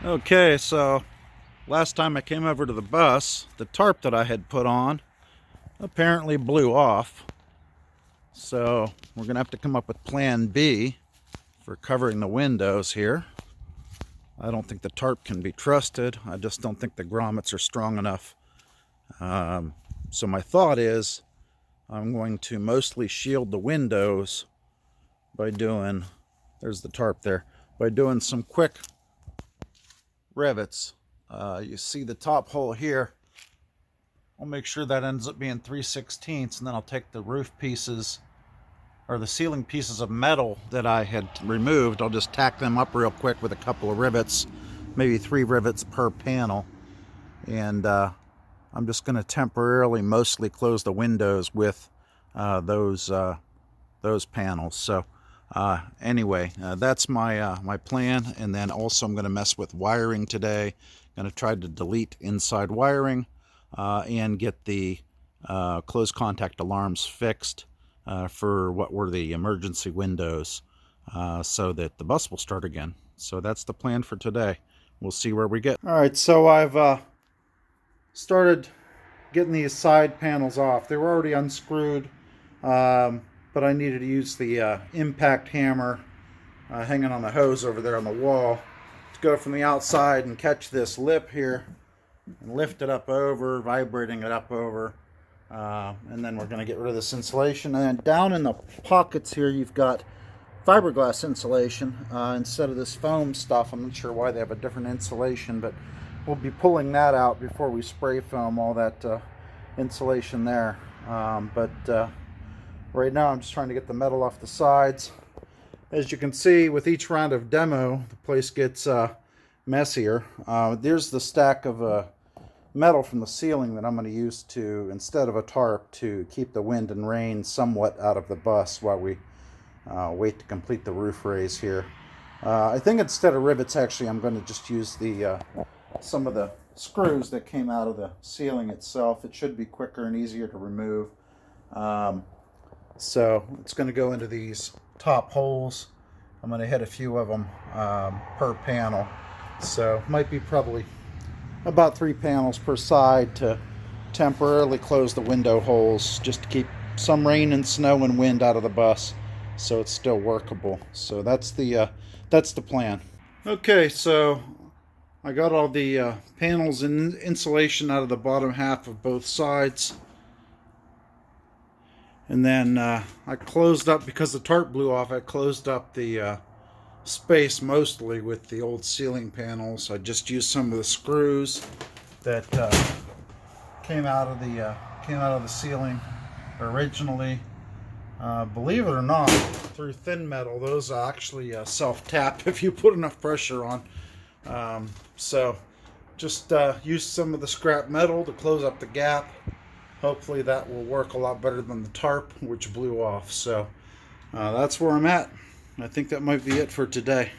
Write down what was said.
Okay, so last time I came over to the bus, the tarp that I had put on apparently blew off. So we're going to have to come up with plan B for covering the windows here. I don't think the tarp can be trusted. I just don't think the grommets are strong enough. So my thought is I'm going to mostly shield the windows by doing, there's the tarp there, by doing some quick rivets. You see the top hole here. I'll make sure that ends up being 3/16, and then I'll take the roof pieces or the ceiling pieces of metal that I had removed. I'll just tack them up real quick with a couple of rivets, maybe 3 rivets per panel. And I'm just going to temporarily mostly close the windows with those panels. So anyway, that's my plan. And then also I'm going to mess with wiring today. I'm going to try to delete inside wiring and get the close contact alarms fixed for what were the emergency windows so that the bus will start again. So that's the plan for today. We'll see where we get. All right, so I've started getting these side panels off. They were already unscrewed, but I needed to use the impact hammer hanging on the hose over there on the wall to go from the outside and catch this lip here and lift it up over, vibrating it up over, and then we're going to get rid of this insulation. And then down in the pockets here you've got fiberglass insulation instead of this foam stuff. I'm not sure why they have a different insulation, but we'll be pulling that out before we spray foam all that insulation there. But right now I'm just trying to get the metal off the sides. As you can see, with each round of demo, the place gets messier. There's the stack of metal from the ceiling that I'm going to use to, instead of a tarp, to keep the wind and rain somewhat out of the bus while we wait to complete the roof raise here. I think instead of rivets, actually, I'm going to just use the some of the screws that came out of the ceiling itself. It should be quicker and easier to remove. So it's going to go into these top holes. I'm going to hit a few of them per panel. So might be probably about 3 panels per side to temporarily close the window holes, just to keep some rain and snow and wind out of the bus so it's still workable. So that's the plan. Okay, so I got all the panels and insulation out of the bottom half of both sides. And then I closed up, because the tarp blew off, I closed up the space mostly with the old ceiling panels. I just used some of the screws that came out of the ceiling originally. Believe it or not, through thin metal, those actually self-tap if you put enough pressure on. So just use some of the scrap metal to close up the gap. Hopefully that will work a lot better than the tarp, which blew off. So that's where I'm at. I think that might be it for today.